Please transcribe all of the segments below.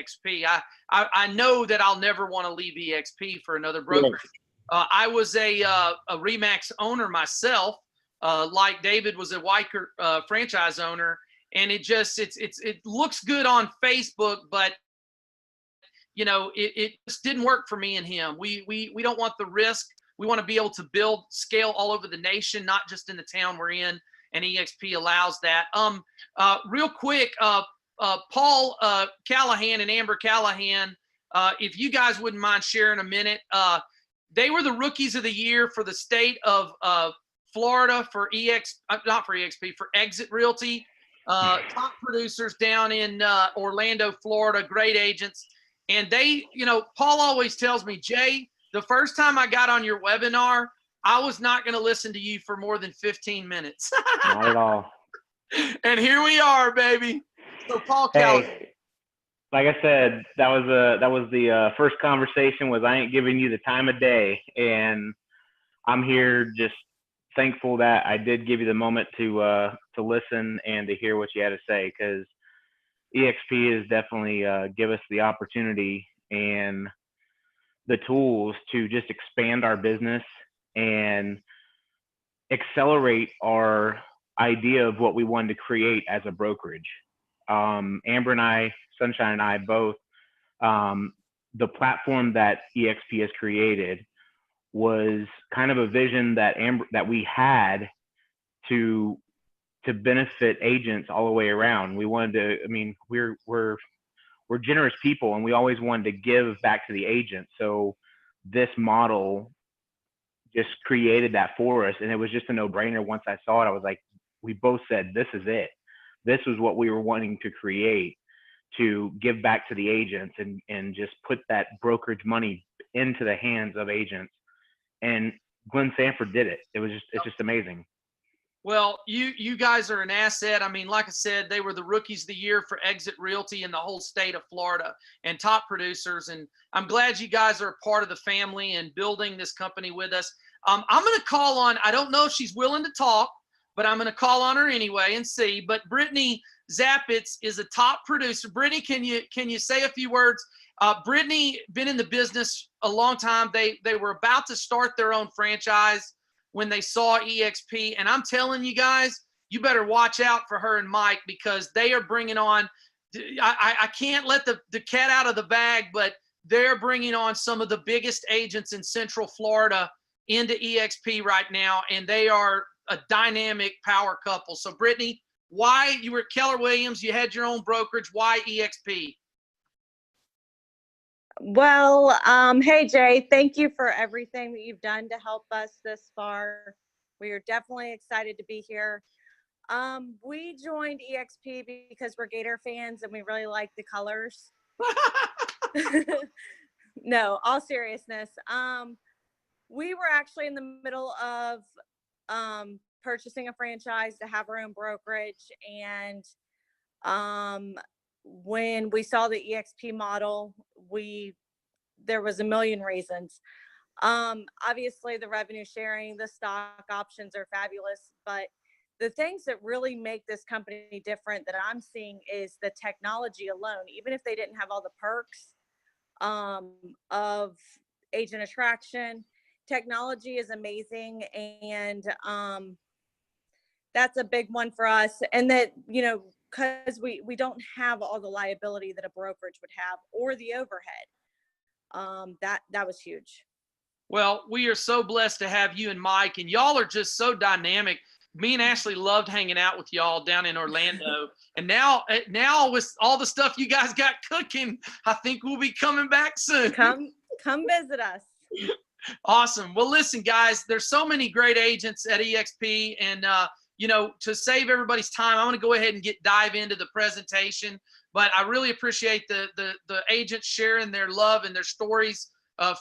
EXP. I know that I'll never want to leave EXP for another broker. I was a ReMax owner myself, like David was a Weicker franchise owner, and it looks good on Facebook, but you know, it just didn't work for me and him. We don't want the risk. We want to be able to build scale all over the nation, not just in the town we're in, and EXP allows that. Real quick, Paul Callahan and Amber Callahan, if you guys wouldn't mind sharing a minute. They were the rookies of the year for the state of Florida for not for EXP, for Exit Realty. Top producers down in Orlando, Florida, great agents. And they, you know, Paul always tells me, Jay, the first time I got on your webinar, I was not going to listen to you for more than 15 minutes. Not at all. And here we are, baby. So Paul Kelly. Like I said, that was the first conversation was I ain't giving you the time of day. And I'm here just thankful that I did give you the moment to listen and to hear what you had to say, because EXP is definitely give us the opportunity and the tools to just expand our business and accelerate our idea of what we wanted to create as a brokerage. Amber and I, Sunshine and I both, the platform that EXP has created was kind of a vision that we had to benefit agents all the way around. We wanted to, I mean, we're generous people, and we always wanted to give back to the agent. So this model just created that for us, and it was just a no-brainer. Once I saw it, I was like, we both said, this is it. This was what we were wanting to create, to give back to the agents and just put that brokerage money into the hands of agents. And Glenn Sanford did it. It's just amazing. Well, you guys are an asset. I mean, like I said, they were the rookies of the year for Exit Realty in the whole state of Florida, and top producers. And I'm glad you guys are a part of the family and building this company with us. I'm going to call on, I don't know if she's willing to talk, but I'm going to call on her anyway and see. But Brittany Zappitz is a top producer. Brittany, can you say a few words? Brittany been in the business a long time. They were about to start their own franchise when they saw EXP. And I'm telling you guys, you better watch out for her and Mike, because they are bringing on, I can't let the cat out of the bag, but they're bringing on some of the biggest agents in Central Florida into EXP right now. And they are a dynamic power couple. So Brittany, why you were at Keller Williams, you had your own brokerage, why EXP? Well, hey, Jay, thank you for everything that you've done to help us this far. We are definitely excited to be here. We joined EXP because we're Gator fans and we really like the colors. No, all seriousness. We were actually in the middle of purchasing a franchise to have our own brokerage. And when we saw the EXP model, there was a million reasons. Obviously the revenue sharing, the stock options are fabulous, but the things that really make this company different that I'm seeing is the technology alone. Even if they didn't have all the perks of agent attraction, technology is amazing. And that's a big one for us. And that, you know, because we don't have all the liability that a brokerage would have, or the overhead. That was huge. Well, we are so blessed to have you and Mike, and y'all are just so dynamic. Me and Ashley loved hanging out with y'all down in Orlando. And now with all the stuff you guys got cooking, I think we'll be coming back soon. Come visit us. Awesome. Well, listen, guys, there's so many great agents at EXP, and you know, to save everybody's time, I'm going to go ahead and dive into the presentation. But I really appreciate the agents sharing their love and their stories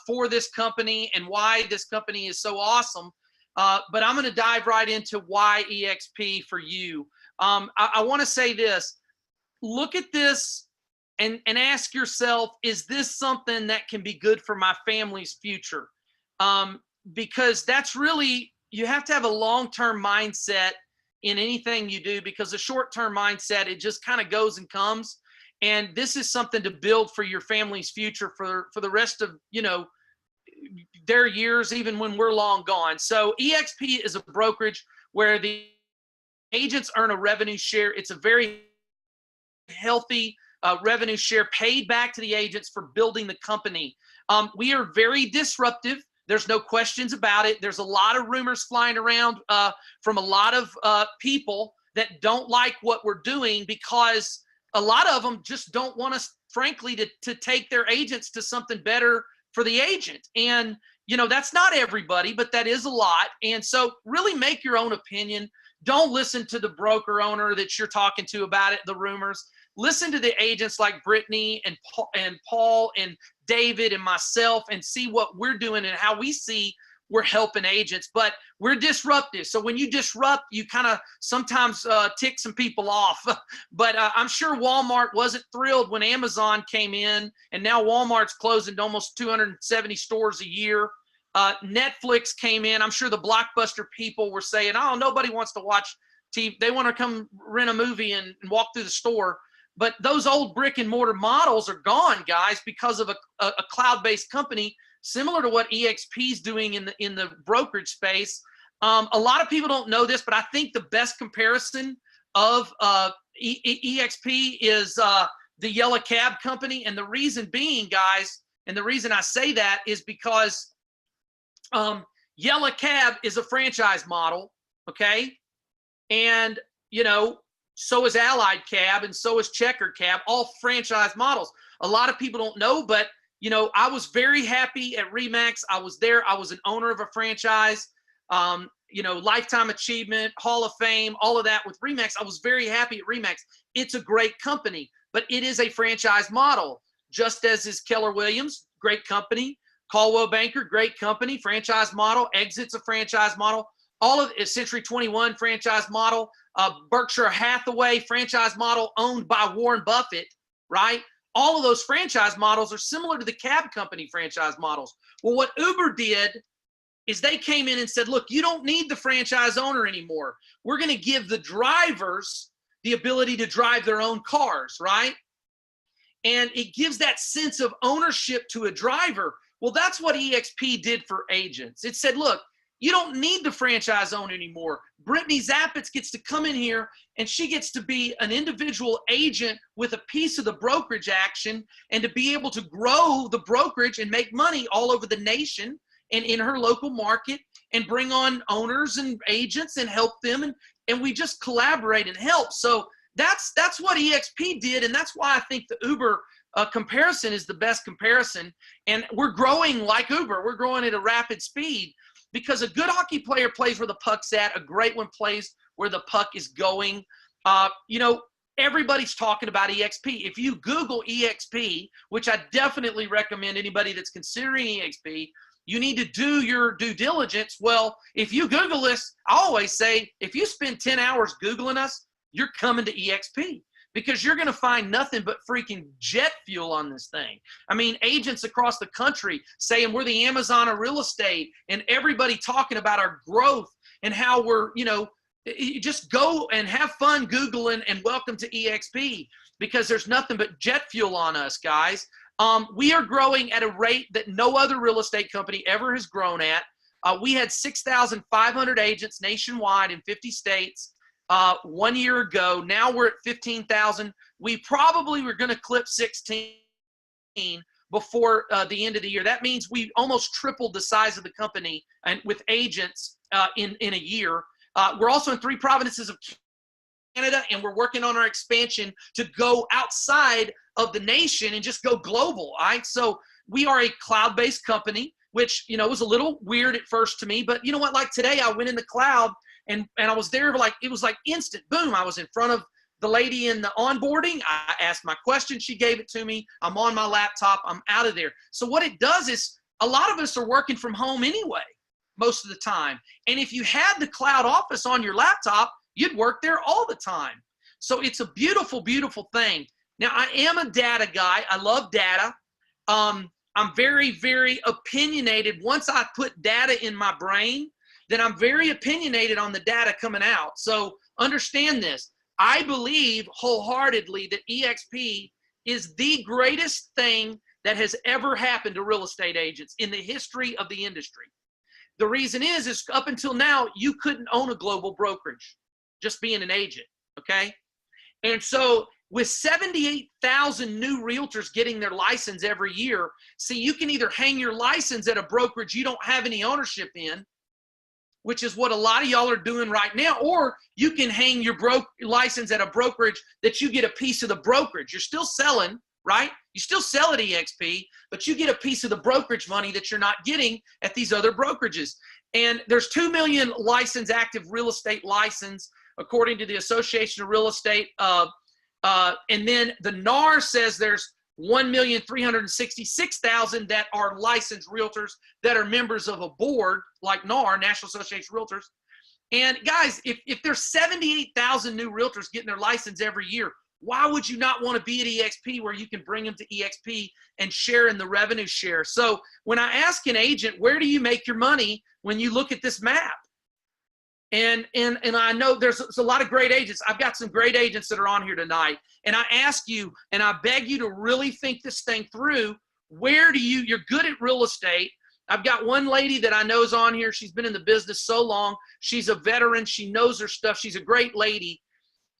for this company and why this company is so awesome. But I'm going to dive right into why EXP for you. I want to say this. Look at this and ask yourself, is this something that can be good for my family's future? Because that's really, you have to have a long-term mindset in anything you do, because a short-term mindset, it just kind of goes and comes. And this is something to build for your family's future for the rest of, you know, their years, even when we're long gone. So EXP is a brokerage where the agents earn a revenue share. It's a very healthy revenue share paid back to the agents for building the company. We are very disruptive. There's no questions about it. There's a lot of rumors flying around from a lot of people that don't like what we're doing, because a lot of them just don't want us, frankly, to take their agents to something better for the agent. And, you know, that's not everybody, but that is a lot. And so really make your own opinion. Don't listen to the broker owner that you're talking to about it, the rumors. Listen to the agents like Brittany and Paul and David and myself, and see what we're doing and how we see we're helping agents. But we're disruptive. So when you disrupt, you kind of sometimes tick some people off. But I'm sure Walmart wasn't thrilled when Amazon came in, and now Walmart's closing almost 270 stores a year. Netflix came in. I'm sure the Blockbuster people were saying, oh, nobody wants to watch TV. They want to come rent a movie and walk through the store. But those old brick and mortar models are gone, guys, because of a cloud-based company similar to what EXP is doing in the brokerage space. A lot of people don't know this, but I think the best comparison of EXP is the Yellow Cab company. And the reason being, guys, and the reason I say that is because Yellow Cab is a franchise model, okay? And, you know, so is Allied Cab, and so is Checker Cab, all franchise models. A lot of people don't know, but, you know, I was very happy at ReMax. I was there. I was an owner of a franchise, you know, Lifetime Achievement, Hall of Fame, all of that with ReMax. I was very happy at ReMax. It's a great company, but it is a franchise model, just as is Keller Williams, great company. Caldwell Banker, great company, franchise model. Exit's a franchise model. All of it, Century 21 franchise model. Berkshire Hathaway franchise model owned by Warren Buffett, right? All of those franchise models are similar to the cab company franchise models. Well, what Uber did is they came in and said, look, you don't need the franchise owner anymore. We're going to give the drivers the ability to drive their own cars, right? And it gives that sense of ownership to a driver. Well, that's what EXP did for agents. It said, look, you don't need the franchise owner anymore. Brittany Zappitz gets to come in here, and she gets to be an individual agent with a piece of the brokerage action, and to be able to grow the brokerage and make money all over the nation and in her local market, and bring on owners and agents and help them. And we just collaborate and help. So that's what EXP did. And that's why I think the Uber comparison is the best comparison. And we're growing like Uber. We're growing at a rapid speed, because a good hockey player plays where the puck's at. A great one plays where the puck is going. You know, everybody's talking about EXP. If you Google EXP, which I definitely recommend anybody that's considering EXP, you need to do your due diligence. Well, if you Google this, I always say, if you spend 10 hours Googling us, you're coming to EXP, because you're going to find nothing but freaking jet fuel on this thing. I mean, agents across the country saying we're the Amazon of real estate, and everybody talking about our growth and how we're, you know, just go and have fun Googling and welcome to EXP, because there's nothing but jet fuel on us, guys. We are growing at a rate that no other real estate company ever has grown at. We had 6,500 agents nationwide in 50 states 1 year ago. Now we're at 15,000. We probably were going to clip 16 before the end of the year. That means we almost tripled the size of the company and with agents in a year. We're also in 3 provinces of Canada, and we're working on our expansion to go outside of the nation and just go global. All right. So we are a cloud-based company, which, you know, was a little weird at first to me, but you know what, like today I went in the cloud and I was there, like, it was like instant boom. I was in front of the lady in the onboarding. I asked my question. She gave it to me. I'm on my laptop. I'm out of there. So what it does is, a lot of us are working from home anyway, most of the time. And if you had the cloud office on your laptop, you'd work there all the time. So it's a beautiful, beautiful thing. Now, I am a data guy. I love data. I'm very, very opinionated. Once I put data in my brain, then I'm very opinionated on the data coming out. So understand this. I believe wholeheartedly that EXP is the greatest thing that has ever happened to real estate agents in the history of the industry. The reason is up until now, you couldn't own a global brokerage, just being an agent, okay? And so with 78,000 new realtors getting their license every year, see, you can either hang your license at a brokerage you don't have any ownership in, which is what a lot of y'all are doing right now, or you can hang your license at a brokerage that you get a piece of the brokerage. You're still selling, right? You still sell at EXP, but you get a piece of the brokerage money that you're not getting at these other brokerages. And there's 2 million licensed active real estate license, according to the Association of Real Estate. And then the NAR says there's 1,366,000 that are licensed realtors that are members of a board like NAR, National Association of Realtors. And guys, if there's 78,000 new realtors getting their license every year, why would you not want to be at EXP where you can bring them to EXP and share in the revenue share? So when I ask an agent, where do you make your money when you look at this map? And I know there's a lot of great agents. I've got some great agents that are on here tonight. And I ask you, and I beg you to really think this thing through. Where do you're good at real estate. I've got one lady that I know is on here. She's been in the business so long. She's a veteran. She knows her stuff. She's a great lady.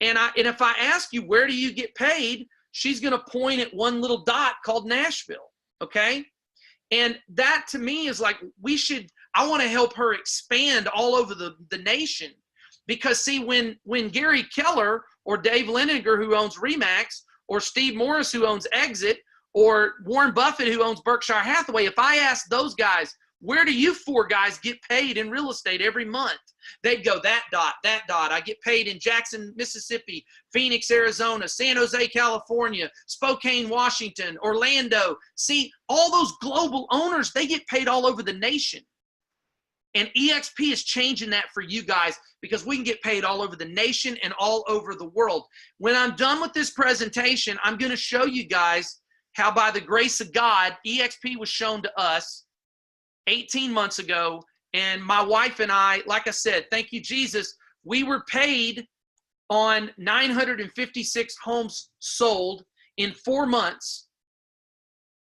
And if I ask you, where do you get paid? She's going to point at one little dot called Nashville. Okay. And that to me is like, I want to help her expand all over the nation, because see, when Gary Keller or Dave Leninger, who owns ReMax, or Steve Morris, who owns Exit, or Warren Buffett, who owns Berkshire Hathaway, if I ask those guys, where do you four guys get paid in real estate every month? They'd go, that dot. I get paid in Jackson, Mississippi, Phoenix, Arizona, San Jose, California, Spokane, Washington, Orlando. See, all those global owners, they get paid all over the nation. And EXP is changing that for you guys, because we can get paid all over the nation and all over the world. When I'm done with this presentation, I'm going to show you guys how, by the grace of God, EXP was shown to us 18 months ago. And my wife and I, like I said, thank you, Jesus, we were paid on 956 homes sold in 4 months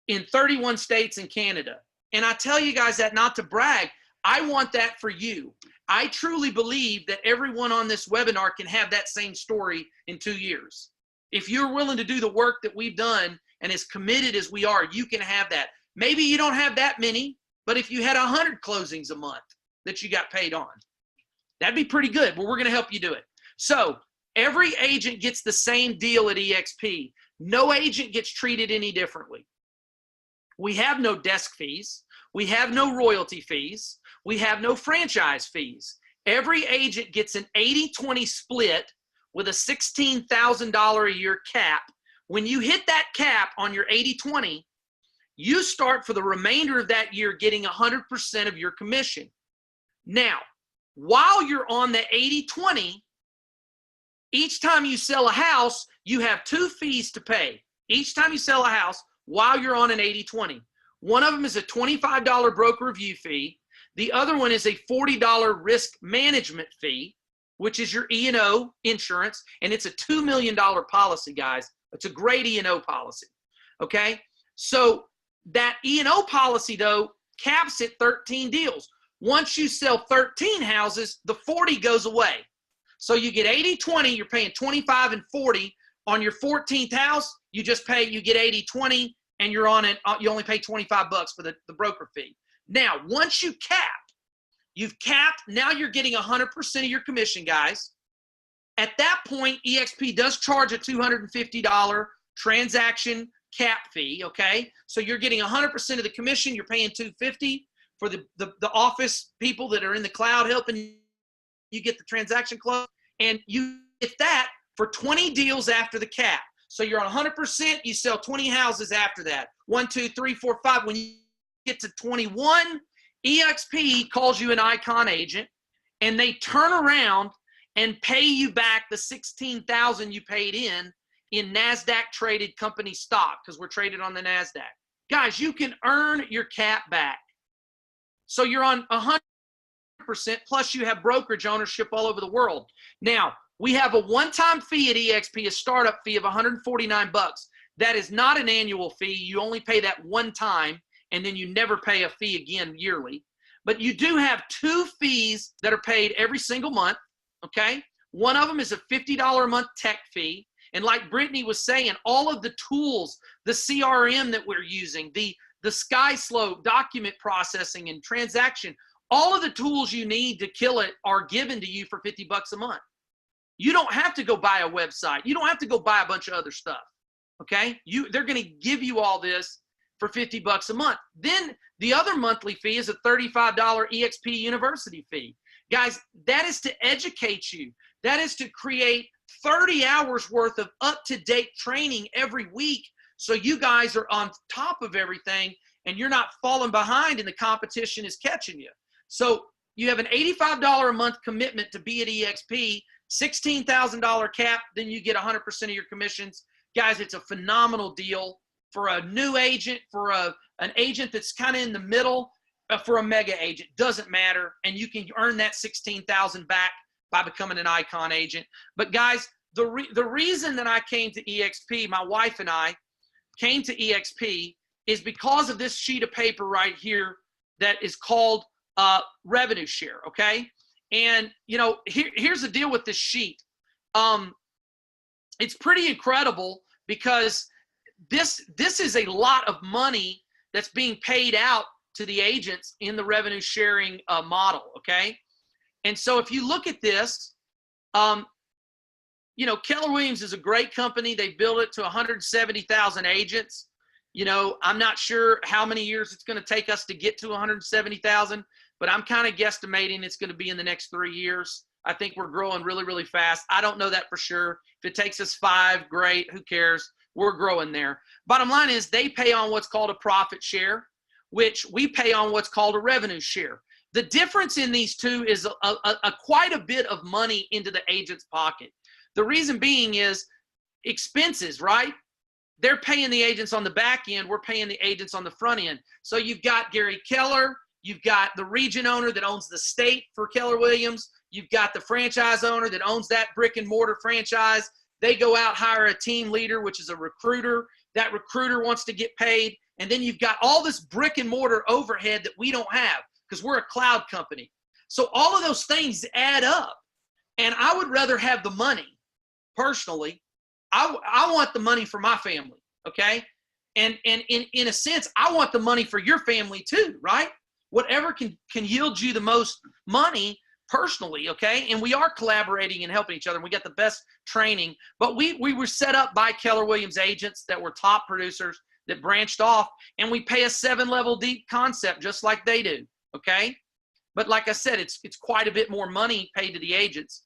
in 31 states and Canada. And I tell you guys that not to brag. I want that for you. I truly believe that everyone on this webinar can have that same story in 2 years. If you're willing to do the work that we've done and as committed as we are, you can have that. Maybe you don't have that many, but if you had 100 closings a month that you got paid on, that'd be pretty good. Well, we're going to help you do it. So every agent gets the same deal at EXP. No agent gets treated any differently. We have no desk fees. We have no royalty fees. We have no franchise fees. Every agent gets an 80-20 split with a $16,000 a year cap. When you hit that cap on your 80-20, you start for the remainder of that year getting 100% of your commission. Now, while you're on the 80-20, each time you sell a house, you have 2 fees to pay. Each time you sell a house while you're on an 80-20. One of them is a $25 broker review fee. The other one is a $40 risk management fee, which is your E&O insurance, and it's a $2 million policy, guys. It's a great E&O policy, okay? So that E&O policy, though, caps at 13 deals. Once you sell 13 houses, the 40 goes away. So you get 80-20, you're paying 25 and 40. On your 14th house, you get 80-20, and you're on it. You only pay $25 for the broker fee. Now, once you've capped, now you're getting 100% of your commission, guys. At that point, EXP does charge a $250 transaction cap fee, okay? So you're getting 100% of the commission. You're paying $250 for the office people that are in the cloud helping you get the transaction closed. And you get that for 20 deals after the cap. So you're on 100%, you sell 20 houses after that. 1, 2, 3, 4, 5. When you get to 21, EXP calls you an icon agent, and they turn around and pay you back the $16,000 you paid in NASDAQ traded company stock, because we're traded on the NASDAQ. Guys, you can earn your cap back. So you're on 100%, plus you have brokerage ownership all over the world. Now, we have a one-time fee at EXP, a startup fee of $149. That is not an annual fee. You only pay that one time, and then you never pay a fee again yearly. But you do have 2 fees that are paid every single month, okay? One of them is a $50 a month tech fee. And like Brittany was saying, all of the tools, the CRM that we're using, the SkySlope document processing and transaction, all of the tools you need to kill it are given to you for $50 a month. You don't have to go buy a website. You don't have to go buy a bunch of other stuff, okay? They're going to give you all this for $50 a month. Then the other monthly fee is a $35 EXP University fee. Guys, that is to educate you. That is to create 30 hours worth of up-to-date training every week so you guys are on top of everything and you're not falling behind and the competition is catching you. So you have an $85 a month commitment to be at EXP, $16,000 cap, then you get 100% of your commissions. Guys, it's a phenomenal deal for a new agent, for an agent that's kind of in the middle, for a mega agent. Doesn't matter, and you can earn that $16,000 back by becoming an icon agent. But guys, the reason that I came to EXP, my wife and I came to EXP, is because of this sheet of paper right here that is called revenue share, okay? And, you know, here's the deal with this sheet. It's pretty incredible because this is a lot of money that's being paid out to the agents in the revenue sharing model, okay? And so if you look at this, you know, Keller Williams is a great company. They built it to 170,000 agents. You know, I'm not sure how many years it's going to take us to get to 170,000, but I'm kind of guesstimating it's going to be in the next 3 years. I think we're growing really, really fast. I don't know that for sure. If it takes us 5, great, who cares? We're growing there. Bottom line is they pay on what's called a profit share, which we pay on what's called a revenue share. The difference in these two is quite a bit of money into the agent's pocket. The reason being is expenses, right? They're paying the agents on the back end. We're paying the agents on the front end. So you've got Gary Keller. You've got the region owner that owns the state for Keller Williams. You've got the franchise owner that owns that brick and mortar franchise. They go out, hire a team leader, which is a recruiter. That recruiter wants to get paid. And then you've got all this brick and mortar overhead that we don't have because we're a cloud company. So all of those things add up. And I would rather have the money, personally. I want the money for my family, okay? And in a sense, I want the money for your family too, right? Whatever can yield you the most money personally, okay? And we are collaborating and helping each other. And we got the best training. But we were set up by Keller Williams agents that were top producers that branched off. And we pay a 7-level deep concept just like they do, okay? But like I said, it's quite a bit more money paid to the agents.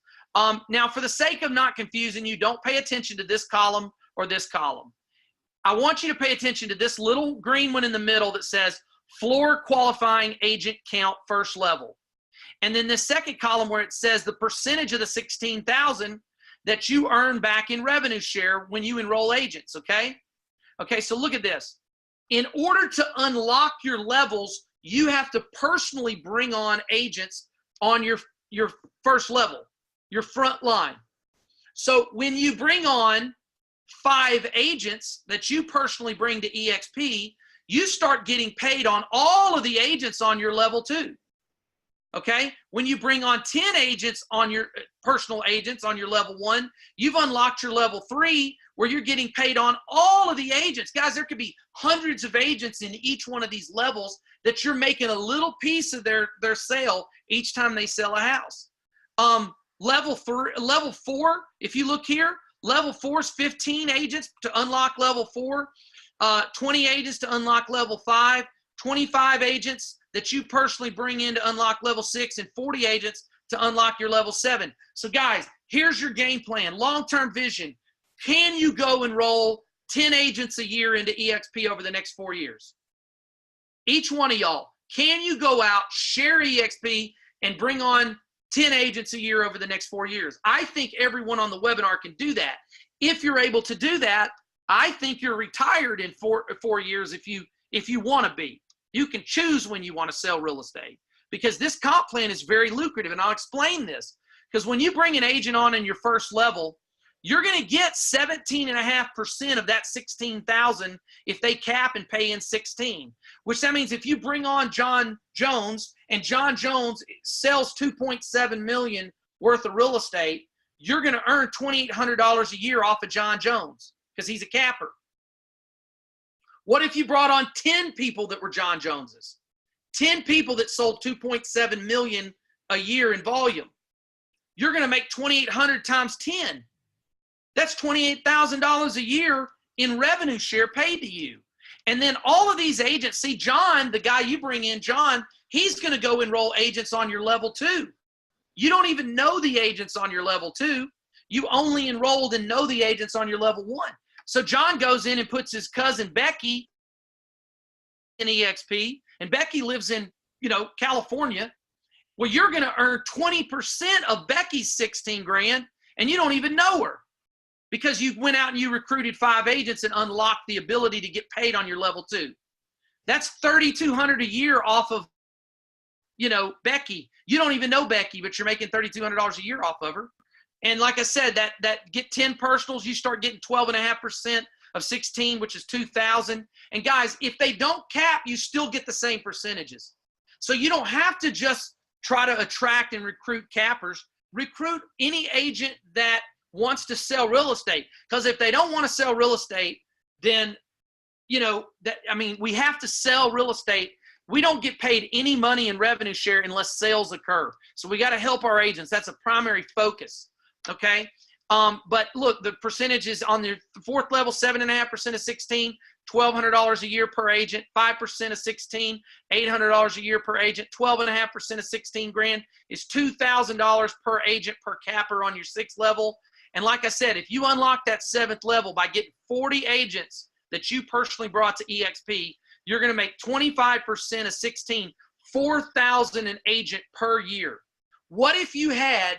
Now, for the sake of not confusing you, don't pay attention to this column or this column. I want you to pay attention to this little green one in the middle that says floor qualifying agent count first level. And then this second column where it says the percentage of the 16,000 that you earn back in revenue share when you enroll agents, okay? Okay, so look at this. In order to unlock your levels, you have to personally bring on agents on your first level, your front line. So when you bring on 5 agents that you personally bring to EXP, you start getting paid on all of the agents on your level 2. Okay? When you bring on 10 agents on your personal agents on your level 1, you've unlocked your level 3 where you're getting paid on all of the agents. Guys, there could be hundreds of agents in each one of these levels that you're making a little piece of their sale each time they sell a house. Level 4, if you look here, level 4 is 15 agents to unlock level 4, 20 agents to unlock level 5, 25 agents that you personally bring in to unlock level 6, and 40 agents to unlock your level 7. So guys, here's your game plan, long-term vision. Can you go enroll 10 agents a year into EXP over the next 4 years? Each one of y'all, can you go out, share EXP, and bring on 10 agents a year over the next 4 years? I think everyone on the webinar can do that. If you're able to do that, I think you're retired in 4 years if you want to be. You can choose when you want to sell real estate because this comp plan is very lucrative, and I'll explain this. Because when you bring an agent on in your first level, You're going to get 17.5% of that 16,000 if they cap and pay in 16, which that means if you bring on John Jones and John Jones sells 2.7 million worth of real estate, you're going to earn $2,800 a year off of John Jones because he's a capper. What if you brought on 10 people that were John Joneses? 10 people that sold 2.7 million a year in volume. You're going to make 2,800 times 10. That's $28,000 a year in revenue share paid to you. And then all of these agents, see John, the guy you bring in, John, he's going to go enroll agents on your level 2. You don't even know the agents on your level 2. You only enrolled and know the agents on your level 1. So John goes in and puts his cousin Becky in EXP, and Becky lives in, California. Well, you're going to earn 20% of Becky's 16 grand, and you don't even know her because you went out and you recruited 5 agents and unlocked the ability to get paid on your level 2. That's $3,200 a year off of, Becky. You don't even know Becky, but you're making $3,200 a year off of her. And like I said, that get 10 personals, you start getting 12.5% of 16, which is 2,000. And guys, if they don't cap, you still get the same percentages. So you don't have to just try to attract and recruit cappers. Recruit any agent that wants to sell real estate. Because if they don't want to sell real estate, then, we have to sell real estate. We don't get paid any money in revenue share unless sales occur. So we got to help our agents. That's a primary focus. Okay. But look, the percentages on the 4th level, 7.5% of 16, $1,200 a year per agent, 5% of 16, $800 a year per agent, 12.5% of 16 grand is $2,000 per agent per capper on your 6th level. And like I said, if you unlock that 7th level by getting 40 agents that you personally brought to EXP, you're going to make 25% of 16, $4,000 an agent per year. What if you had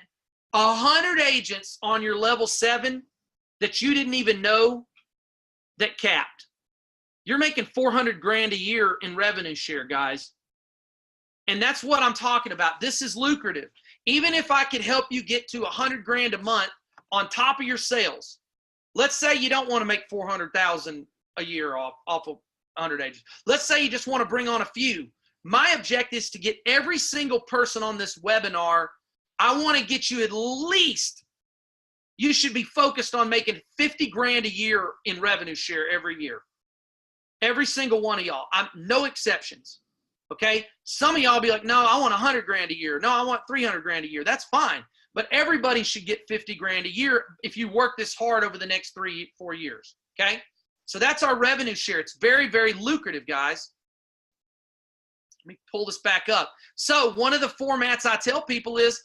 100 agents on your level 7 that you didn't even know that capped? You're making 400 grand a year in revenue share, guys. And that's what I'm talking about. This is lucrative. Even if I could help you get to 100 grand a month on top of your sales. Let's say you don't want to make 400,000 a year off of 100 agents. Let's say you just want to bring on a few. My objective is to get every single person on this webinar. I want to get you at least, you should be focused on making 50 grand a year in revenue share every year. Every single one of y'all. No exceptions. Okay. Some of y'all be like, no, I want 100 grand a year. No, I want 300 grand a year. That's fine. But everybody should get 50 grand a year if you work this hard over the next 3-4 years. Okay. So that's our revenue share. It's very, very lucrative, guys. Let me pull this back up. So one of the formats I tell people is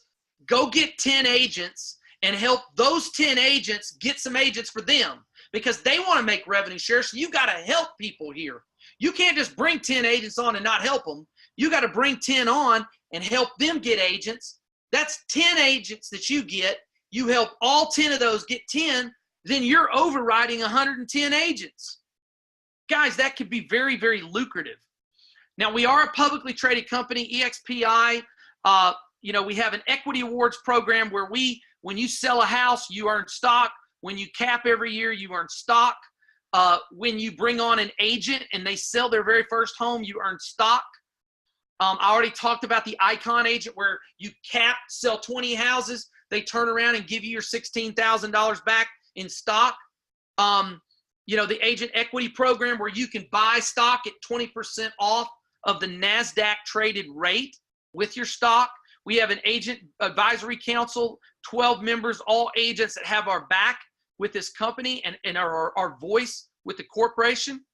go get 10 agents and help those 10 agents get some agents for them because they want to make revenue share. So you got to help people here. You can't just bring 10 agents on and not help them. You got to bring 10 on and help them get agents. That's 10 agents that you get. You help all 10 of those get 10. Then you're overriding 110 agents. Guys, that could be very, very lucrative. Now, we are a publicly traded company, EXPI. We have an equity awards program where when you sell a house, you earn stock. When you cap every year, you earn stock. When you bring on an agent and they sell their very first home, you earn stock. I already talked about the Icon agent where you cap, sell 20 houses. They turn around and give you your $16,000 back in stock. The agent equity program where you can buy stock at 20% off of the NASDAQ traded rate with your stock. We have an agent advisory council, 12 members, all agents that have our back with this company and our voice with the corporation.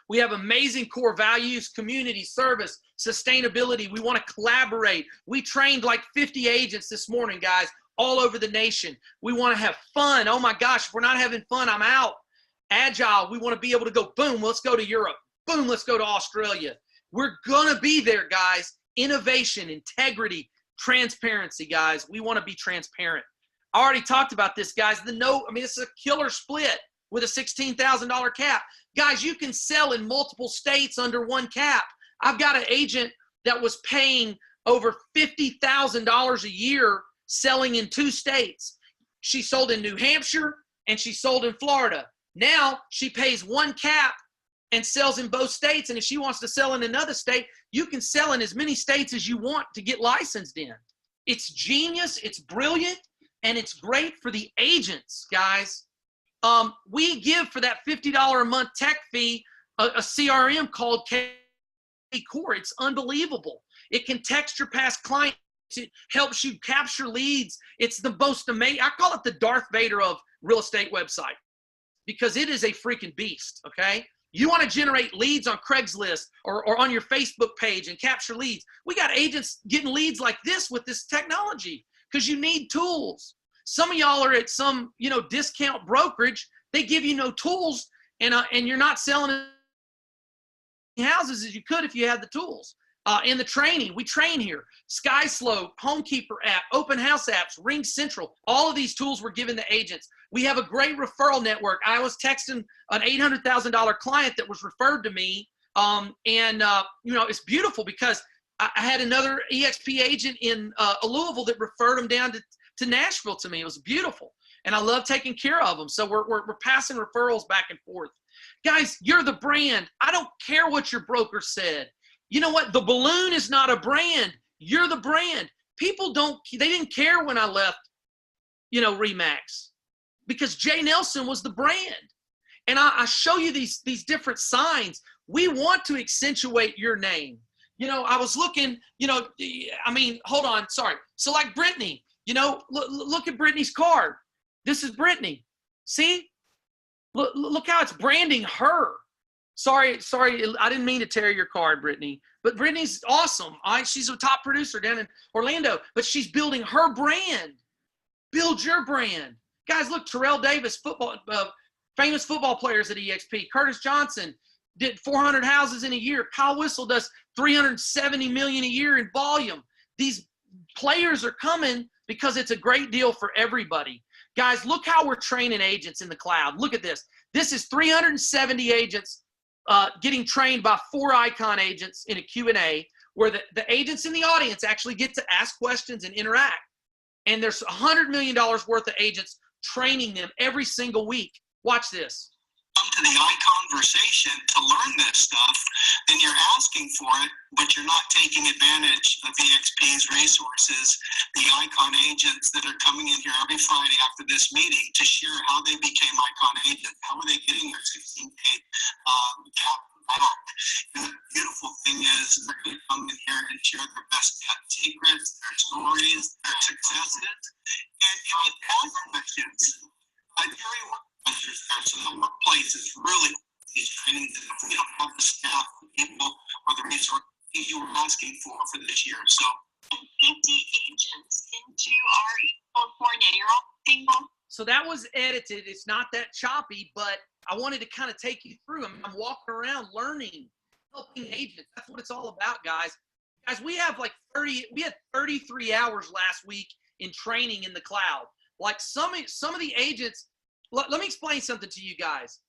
We have amazing core values, community service, sustainability. We want to collaborate. We trained like 50 agents this morning, guys, all over the nation. We want to have fun. Oh my gosh, if we're not having fun, I'm out. Agile. We want to be able to go, boom, let's go to Europe. Boom, let's go to Australia. We're going to be there, guys. Innovation, integrity, transparency, guys. We want to be transparent. I already talked about this, guys. This is a killer split with a $16,000 cap. Guys, you can sell in multiple states under one cap. I've got an agent that was paying over $50,000 a year selling in 2 states. she sold in New Hampshire and she sold in Florida. Now she pays one cap and sells in both states. And if she wants to sell in another state, you can sell in as many states as you want to get licensed in. It's genius, it's brilliant, and it's great for the agents, guys. We give for that $50 a month tech fee a CRM called Core. It's unbelievable. It can text your past clients. It helps you capture leads. It's the most amazing. I call it the Darth Vader of real estate website because it is a freaking beast, okay? You want to generate leads on Craigslist or on your Facebook page and capture leads. We got agents getting leads like this with this technology because you need tools. Some of y'all are at some, discount brokerage. They give you no tools and you're not selling as houses as you could if you had the tools. In the training, we train here. SkySlope, Homekeeper app, Open House apps, Ring Central. All of these tools we're giving the agents. We have a great referral network. I was texting an $800,000 client that was referred to me. It's beautiful because I had another EXP agent in Louisville that referred them down to Nashville to me. It was beautiful. And I love taking care of them. So we're passing referrals back and forth. Guys, you're the brand. I don't care what your broker said. You know what? The balloon is not a brand. You're the brand. People they didn't care when I left, ReMax because Jay Nelson was the brand. And I show you these different signs. We want to accentuate your name. I was looking, hold on. Sorry. So like Brittany, look at Brittany's card. This is Brittany. See? Look how it's branding her. Sorry, I didn't mean to tear your card, Brittany. But Brittany's awesome. She's a top producer down in Orlando, but she's building her brand. Build your brand. Guys, look, Terrell Davis, famous football players at EXP. Curtis Johnson did 400 houses in a year. Kyle Whissel does 370 million a year in volume. These players are coming because it's a great deal for everybody. Guys, look how we're training agents in the cloud. Look at this. This is 370 agents getting trained by 4 icon agents in a Q&A where the agents in the audience actually get to ask questions and interact. And there's $100 million worth of agents training them every single week. Watch this. Come to the iConversation to learn this stuff, and you're asking for it, but you're not taking advantage of EXP's resources, the icon agents that are coming in here every Friday after this meeting to share how they became icon agents. How are they getting their 16K cap back? And the beautiful thing is they're going to come in here and share their best kept secrets, their stories, their successes, and you get ask questions. I tell you what, so the workplace is really these trainings. If we don't have the staff, the people, or the resources you were asking for this year. So 50 agents into our California. You're all single. So that was edited. It's not that choppy, but I wanted to kind of take you through them. I'm walking around learning, helping agents. That's what it's all about, guys. Guys, we had 33 hours last week in training in the cloud. Like some of the agents. Let me explain something to you guys.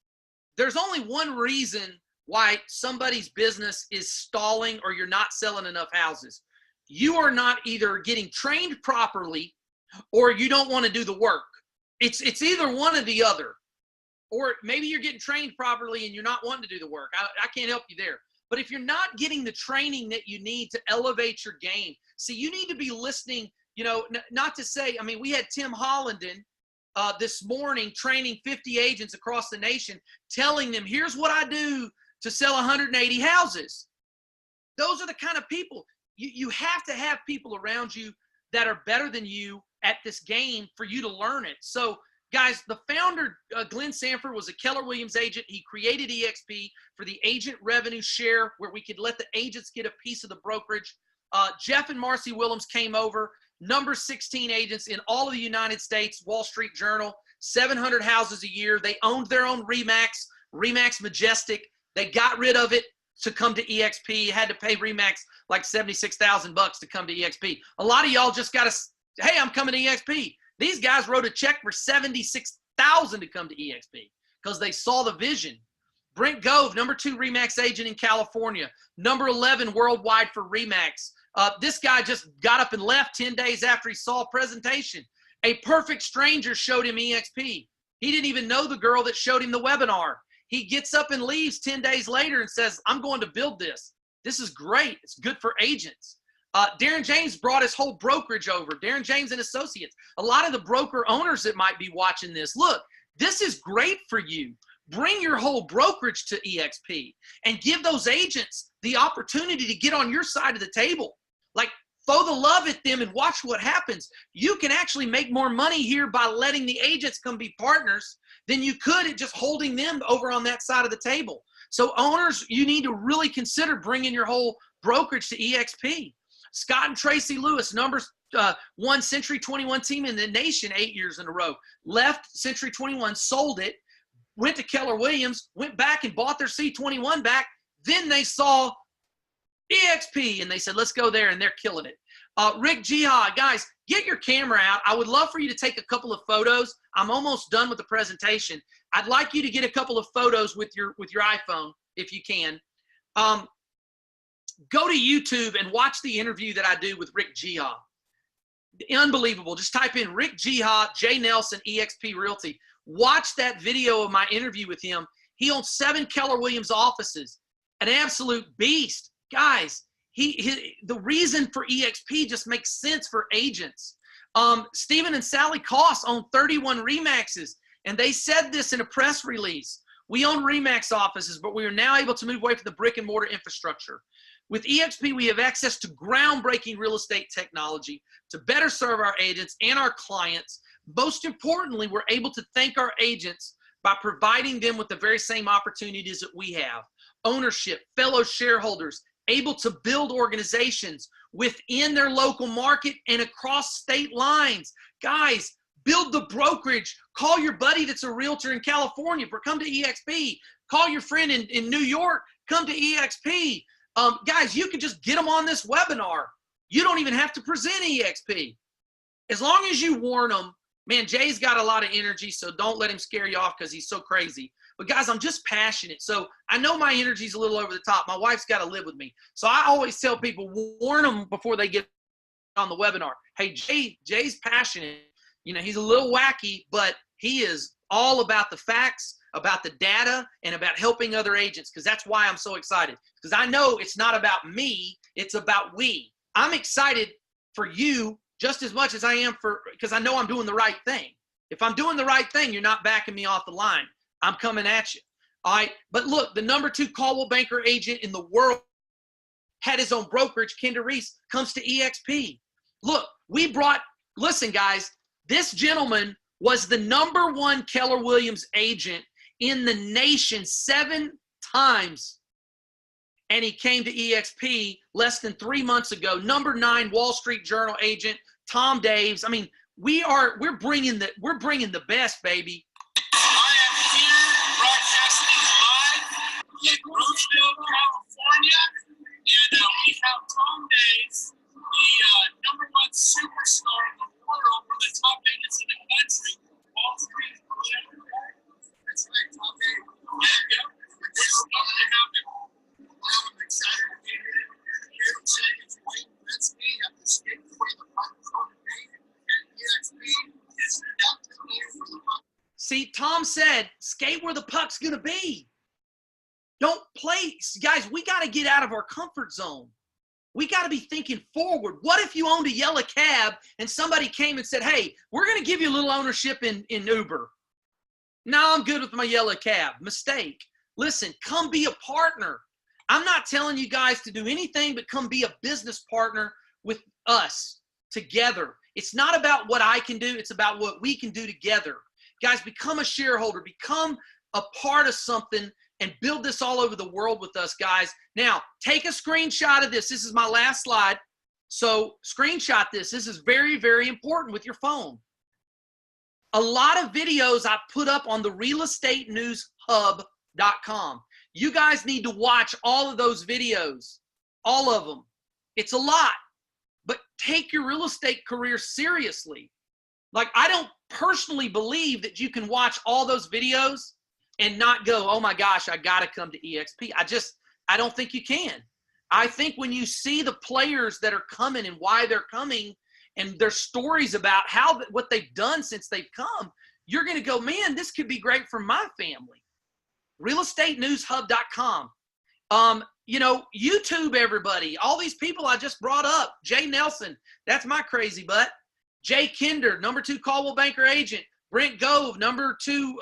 There's only one reason why somebody's business is stalling or you're not selling enough houses. You are not either getting trained properly or you don't want to do the work. It's either one or the other. Or maybe you're getting trained properly and you're not wanting to do the work. I can't help you there. But if you're not getting the training that you need to elevate your game, see, you need to be listening, not to say, we had Tim Hollenden this morning training 50 agents across the nation, telling them, here's what I do to sell 180 houses. Those are the kind of people. You have to have people around you that are better than you at this game for you to learn it. So, guys, the founder, Glenn Sanford, was a Keller Williams agent. He created EXP for the agent revenue share where we could let the agents get a piece of the brokerage. Jeff and Marcy Willems came over. Number 16 agents in all of the United States, Wall Street Journal, 700 houses a year. They owned their own ReMax Majestic. They got rid of it to come to EXP. Had to pay ReMax like $76,000 to come to EXP. A lot of y'all just got to, hey, I'm coming to EXP. These guys wrote a check for $76,000 to come to EXP because they saw the vision. Brent Gove, number 2 ReMax agent in California, number 11 worldwide for ReMax. This guy just got up and left 10 days after he saw a presentation. A perfect stranger showed him EXP. He didn't even know the girl that showed him the webinar. He gets up and leaves 10 days later and says, I'm going to build this. This is great. It's good for agents. Darren James brought his whole brokerage over. Darren James and Associates. A lot of the broker owners that might be watching this, look, this is great for you. Bring your whole brokerage to EXP and give those agents the opportunity to get on your side of the table. Like, throw the love at them and watch what happens. You can actually make more money here by letting the agents come be partners than you could at just holding them over on that side of the table. So owners, you need to really consider bringing your whole brokerage to EXP. Scott and Tracy Lewis, numbers one Century 21 team in the nation 8 years in a row. Left Century 21, sold it, went to Keller Williams, went back and bought their C21 back. Then they saw EXP and they said, let's go there, and they're killing it. Rick Jihad, guys, get your camera out. I would love for you to take a couple of photos. I'm almost done with the presentation. I'd like you to get a couple of photos with your iPhone if you can. Go to YouTube and watch the interview that I do with Rick Jihad. Unbelievable. Just type in Rick Jihad, Jay Nelson, Exp Realty. Watch that video of my interview with him. He owns 7 Keller Williams offices. An absolute beast. Guys, the reason for EXP just makes sense for agents. Stephen and Sally Koss own 31 ReMaxes, and they said this in a press release. We own ReMax offices, but we are now able to move away from the brick and mortar infrastructure. With EXP, we have access to groundbreaking real estate technology to better serve our agents and our clients. Most importantly, we're able to thank our agents by providing them with the very same opportunities that we have. Ownership, fellow shareholders, able to build organizations within their local market and across state lines. Guys, build the brokerage. Call your buddy that's a realtor in California, or come to EXP. Call your friend in New York, come to EXP. Guys, you can just get them on this webinar. You don't even have to present EXP. As long as you warn them, man, Jay's got a lot of energy, so don't let him scare you off because he's so crazy. But guys, I'm just passionate. So I know my energy's a little over the top. My wife's got to live with me. So I always tell people, warn them before they get on the webinar. Hey, Jay's passionate. You know, he's a little wacky, but he is all about the facts, about the data, and about helping other agents, because that's why I'm so excited. Because I know it's not about me, it's about we. I'm excited for you just as much as I am because I know I'm doing the right thing. If I'm doing the right thing, you're not backing me off the line. I'm coming at you. All right. But look, the #2 Caldwell Banker agent in the world had his own brokerage. Kenda Reese comes to EXP. Look, listen, guys, this gentleman was the #1 Keller Williams agent in the nation 7 times. And he came to EXP less than 3 months ago. #9 Wall Street Journal agent, Tom Daves. I mean, we're bringing the best, baby. I am here broadcasting live in Roseville, California, and we have Tom Daves, the #1 superstar in the world, one of the top agents in the country, Wall Street Journal. That's right, Tom Daves. Yeah. We're so happy to have him. I'm excited to be here. Here to say it's Wayne Gretzky at the skate for the microphone today, and EXP is definitely here for the microphone. See, Tom said, skate where the puck's going to be. Don't play. Guys, we got to get out of our comfort zone. We got to be thinking forward. What if you owned a yellow cab and somebody came and said, hey, we're going to give you a little ownership in Uber. No, I'm good with my yellow cab. Mistake. Listen, come be a partner. I'm not telling you guys to do anything but come be a business partner with us together. It's not about what I can do. It's about what we can do together. Guys, become a shareholder. Become a part of something and build this all over the world with us, guys. Now, take a screenshot of this. This is my last slide. So screenshot this. This is very, very important with your phone. A lot of videos I put up on the realestatenewshub.com. You guys need to watch all of those videos, all of them. It's a lot, but take your real estate career seriously. Like, I don't personally believe that you can watch all those videos and not go, oh my gosh, I got to come to EXP. I don't think you can. I think when you see the players that are coming and why they're coming, and their stories about what they've done since they've come, you're going to go, man, this could be great for my family. RealestateNewsHub.com. You know, YouTube, everybody, all these people I just brought up, Jay Nelson, that's my crazy butt. Jay Kinder, #2 Caldwell Banker agent. Brent Gove, #2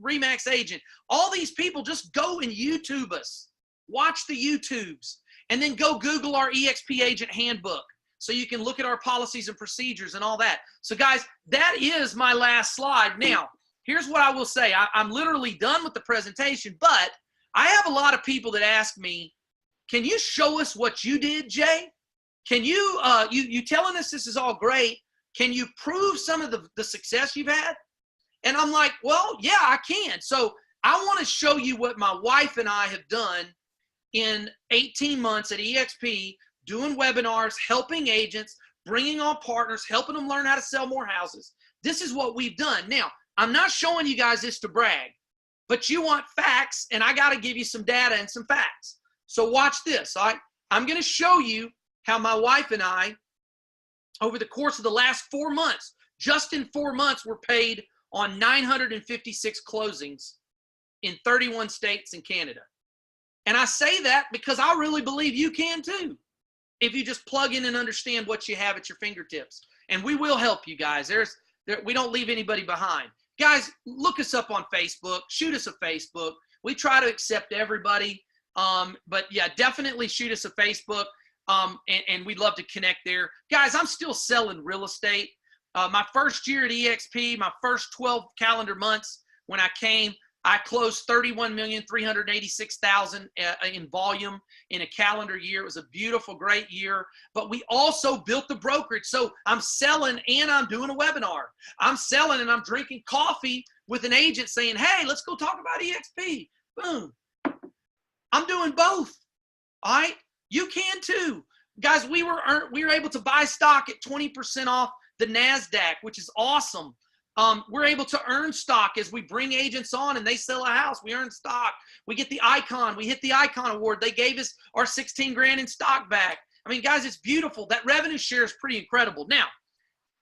ReMax agent. All these people, just go and YouTube us. Watch the YouTubes. And then go Google our EXP agent handbook so you can look at our policies and procedures and all that. So guys, that is my last slide. Now, here's what I will say. I'm literally done with the presentation, but I have a lot of people that ask me, can you show us what you did, Jay? Can you, you telling us this is all great, can you prove some of the success you've had? And I'm like, well, yeah, I can. So I want to show you what my wife and I have done in 18 months at EXP, doing webinars, helping agents, bringing on partners, helping them learn how to sell more houses. This is what we've done. Now, I'm not showing you guys this to brag, but you want facts, and I got to give you some data and some facts. So watch this. All right? I'm going to show you how my wife and I, over the course of the last 4 months, just in 4 months, we're paid on 956 closings in 31 states and Canada. And I say that because I really believe you can too, if you just plug in and understand what you have at your fingertips. And we will help you guys. We don't leave anybody behind. Guys, look us up on Facebook. Shoot us a Facebook. We try to accept everybody. But yeah, definitely shoot us a Facebook. And we'd love to connect there. Guys, I'm still selling real estate. My first year at EXP, my first 12 calendar months when I came, I closed $31,386,000 in volume in a calendar year. It was a beautiful, great year. But we also built the brokerage. So I'm selling and I'm doing a webinar. I'm selling and I'm drinking coffee with an agent saying, hey, let's go talk about EXP. Boom. I'm doing both. All right. You can too. Guys, we were able to buy stock at 20% off the NASDAQ, which is awesome. We're able to earn stock as we bring agents on and they sell a house. We earn stock. We get the icon. We hit the icon award. They gave us our 16 grand in stock back. I mean, guys, it's beautiful. That revenue share is pretty incredible. Now,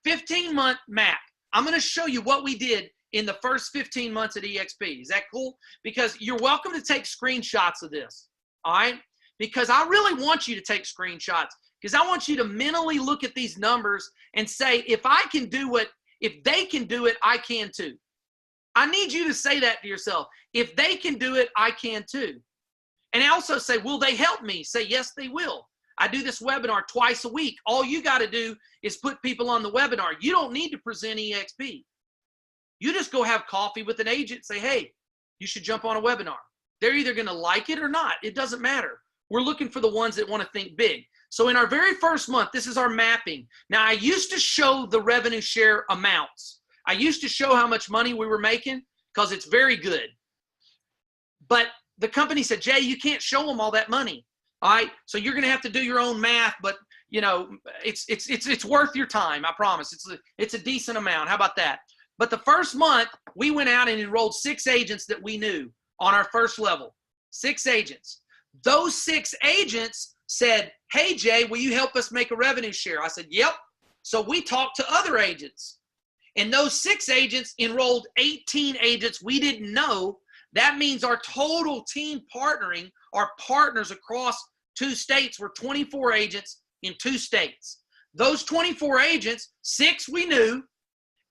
15-month map. I'm going to show you what we did in the first 15 months at EXP. Is that cool? Because you're welcome to take screenshots of this. All right? Because I really want you to take screenshots, because I want you to mentally look at these numbers and say, if they can do it, I can too. I need you to say that to yourself. If they can do it, I can too. And I also say, will they help me? Say, yes, they will. I do this webinar twice a week. All you got to do is put people on the webinar. You don't need to present EXP. You just go have coffee with an agent, say, hey, you should jump on a webinar. They're either going to like it or not. It doesn't matter. We're looking for the ones that want to think big. So in our very first month, this is our mapping. Now, I used to show the revenue share amounts. I used to show how much money we were making because it's very good. But the company said, Jay, you can't show them all that money. All right. So you're going to have to do your own math, but you know, it's worth your time. I promise. It's a decent amount. How about that? But the first month we went out and enrolled 6 agents that we knew on our first level, 6 agents. Those 6 agents said, hey, Jay, will you help us make a revenue share? I said, yep. So we talked to other agents. And those 6 agents enrolled 18 agents we didn't know. That means our total team partnering, our partners across 2 states, were 24 agents in 2 states. Those 24 agents, 6 we knew,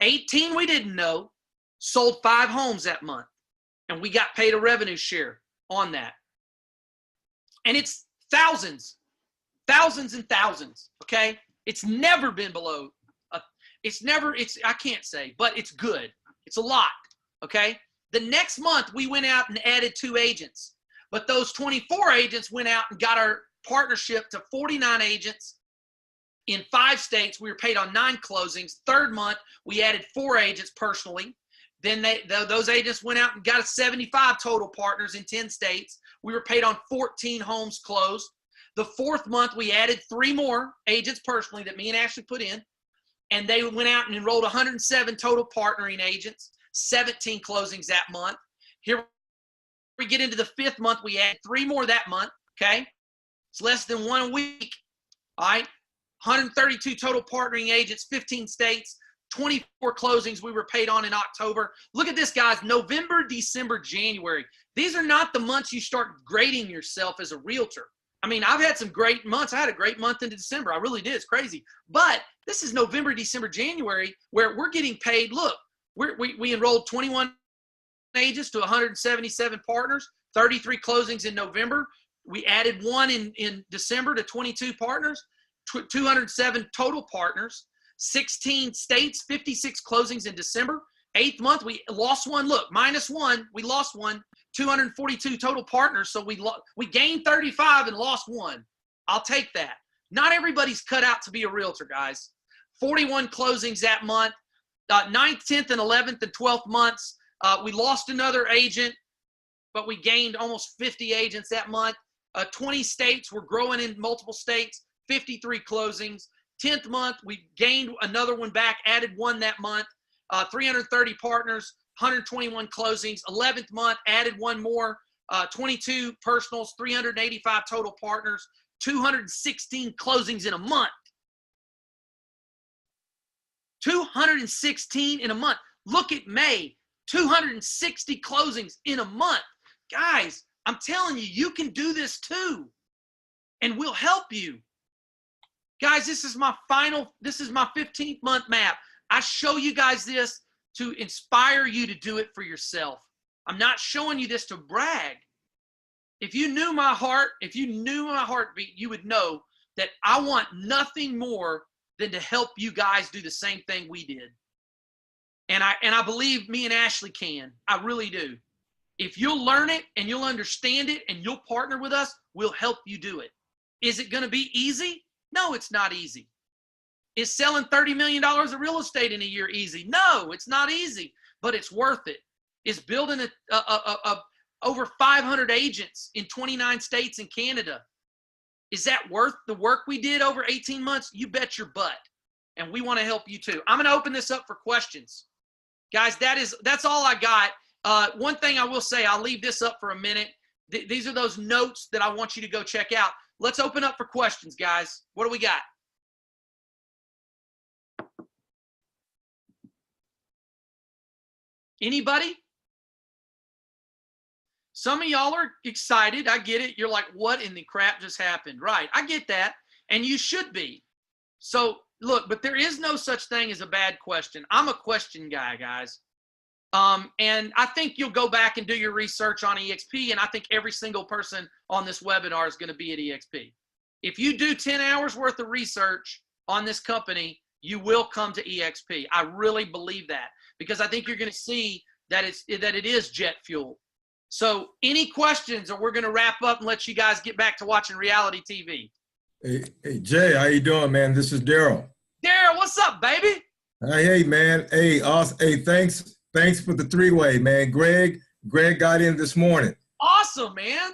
18 we didn't know, sold 5 homes that month. And we got paid a revenue share on that. And it's thousands and thousands, okay? It's never been below, I can't say, but it's good. It's a lot, okay? The next month, we went out and added 2 agents. But those 24 agents went out and got our partnership to 49 agents in 5 states. We were paid on 9 closings. Third month, we added 4 agents personally. Then those agents went out and got us 75 total partners in 10 states. We were paid on 14 homes closed. The 4th month, we added 3 more agents personally that me and Ashley put in. And they went out and enrolled 107 total partnering agents, 17 closings that month. Here we get into the 5th month, we add 3 more that month, okay? It's less than 1 a week, all right? 132 total partnering agents, 15 states, 24 closings we were paid on in October. Look at this, guys. November, December, January. These are not the months you start grading yourself as a realtor. I mean, I've had some great months. I had a great month into December. I really did. It's crazy. But this is November, December, January, where we're getting paid. Look, we enrolled 21 agents to 177 partners, 33 closings in November. We added one in December to 22 partners, 207 total partners, 16 states, 56 closings in December. 8th month, we lost one. Look, -1, we lost one. 242 total partners, so we gained 35 and lost one. I'll take that. Not everybody's cut out to be a realtor, guys. 41 closings that month. 9th, 10th, and 11th and 12th months, we lost another agent, but we gained almost 50 agents that month. 20 states, we're growing in multiple states, 53 closings. 10th month, we gained another one back, added one that month. 330 partners, 121 closings. 11th month, added one more, 22 personals, 385 total partners, 216 closings in a month. 216 in a month. Look at May, 260 closings in a month. Guys, I'm telling you, you can do this too, and we'll help you. Guys, this is my 15th month map. I show you guys this to inspire you to do it for yourself. I'm not showing you this to brag. If you knew my heart, if you knew my heartbeat, you would know that I want nothing more than to help you guys do the same thing we did. And I believe me and Ashley can. I really do. If you'll learn it and you'll understand it and you'll partner with us, we'll help you do it. Is it going to be easy? No, it's not easy. Is selling $30 million of real estate in a year easy? No, it's not easy, but it's worth it. Is building over 500 agents in 29 states and Canada, is that worth the work we did over 18 months? You bet your butt. And we want to help you too. I'm going to open this up for questions. Guys, that's all I got. One thing I will say, I'll leave this up for a minute. These are those notes that I want you to go check out. Let's open up for questions, guys. What do we got? Anybody? Some of y'all are excited. I get it. You're like, what in the crap just happened? Right. I get that. And you should be. So look, but there is no such thing as a bad question. I'm a question guy, guys. And I think you'll go back and do your research on EXP. And I think every single person on this webinar is going to be at EXP. If you do 10 hours worth of research on this company, you will come to EXP. I really believe that, because I think you're going to see that it is jet fuel. So any questions, or we're going to wrap up and let you guys get back to watching reality TV. Hey Jay, how you doing, man? This is Daryl. Daryl, what's up, baby? Hey, man. Hey, awesome. Hey, thanks for the three-way, man. Greg got in this morning. Awesome, man.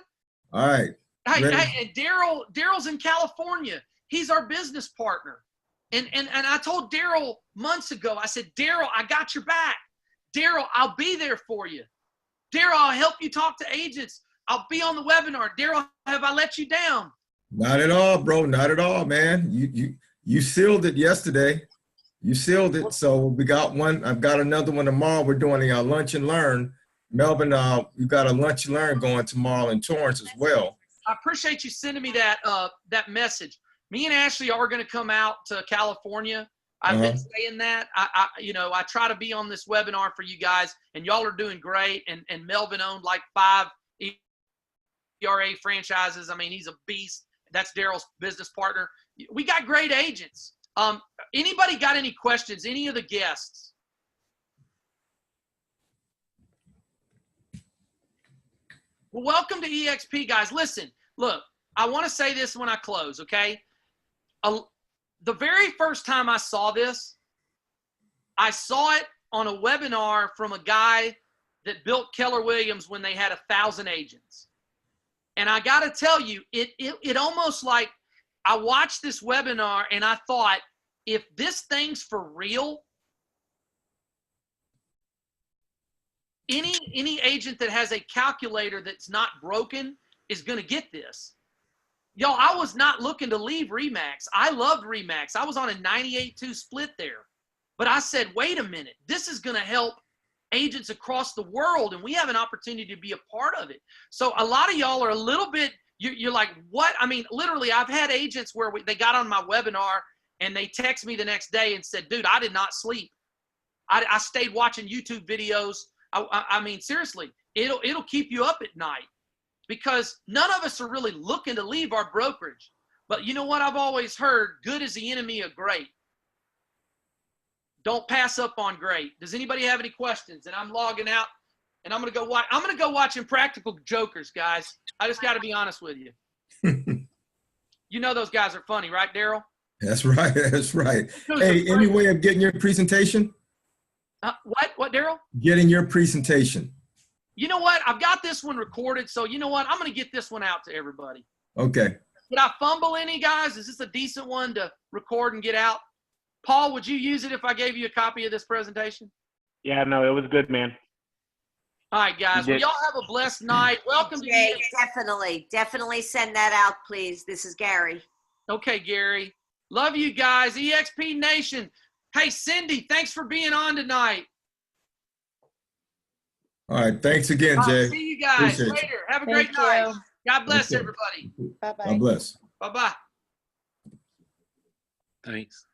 All right. Hey, and Daryl's in California. He's our business partner. And I told Daryl months ago, I said, Daryl, I got your back. Daryl, I'll be there for you. Daryl, I'll help you talk to agents. I'll be on the webinar. Daryl, have I let you down? Not at all, bro. Not at all, man. You sealed it yesterday. You sealed it. So we got one. I've got another one tomorrow. We're doing a lunch and learn. Melvin, we've got a lunch and learn going tomorrow in Torrance as well. I appreciate you sending me that message. Me and Ashley are going to come out to California. I've been saying that. I try to be on this webinar for you guys, and y'all are doing great. And Melvin owned like 5 ERA franchises. I mean, he's a beast. That's Daryl's business partner. We got great agents. Anybody got any questions? Any of the guests? Well, welcome to EXP, guys. Listen, look, I want to say this when I close, okay? The very first time I saw this, I saw it on a webinar from a guy that built Keller Williams when they had 1,000 agents. And I got to tell you, it almost like I watched this webinar and I thought, if this thing's for real, any agent that has a calculator that's not broken is going to get this. Y'all, I was not looking to leave ReMax. I loved ReMax. I was on a 98-2 split there. But I said, wait a minute, this is going to help agents across the world, and we have an opportunity to be a part of it. So a lot of y'all are a little bit, you're like, what? I mean, literally, I've had agents where they got on my webinar, and they text me the next day and said, dude, I did not sleep. I stayed watching YouTube videos. I mean, seriously, it'll keep you up at night, because none of us are really looking to leave our brokerage. But you know what I've always heard? Good is the enemy of great. Don't pass up on great. Does anybody have any questions? And I'm logging out, and I'm going to go watch. I'm going to go watch Impractical Jokers, guys. I just got to be honest with you. You know those guys are funny, right, Daryl? That's right. That's right. Hey, any way of getting your presentation? What, Daryl? Getting your presentation. You know what? I've got this one recorded, so you know what? I'm going to get this one out to everybody. Okay. Did I fumble any, guys? Is this a decent one to record and get out? Paul, would you use it if I gave you a copy of this presentation? Yeah, no, it was good, man. All right, guys. Well, y'all have a blessed night. Welcome to Jay, definitely send that out, please. This is Gary. Okay, Gary. Love you guys. EXP Nation. Hey, Cindy, thanks for being on tonight. All right. Thanks again, Jay. See you guys Appreciate later. you. Have a great night. God bless everybody. Bye-bye. God bless. Bye-bye. Thanks.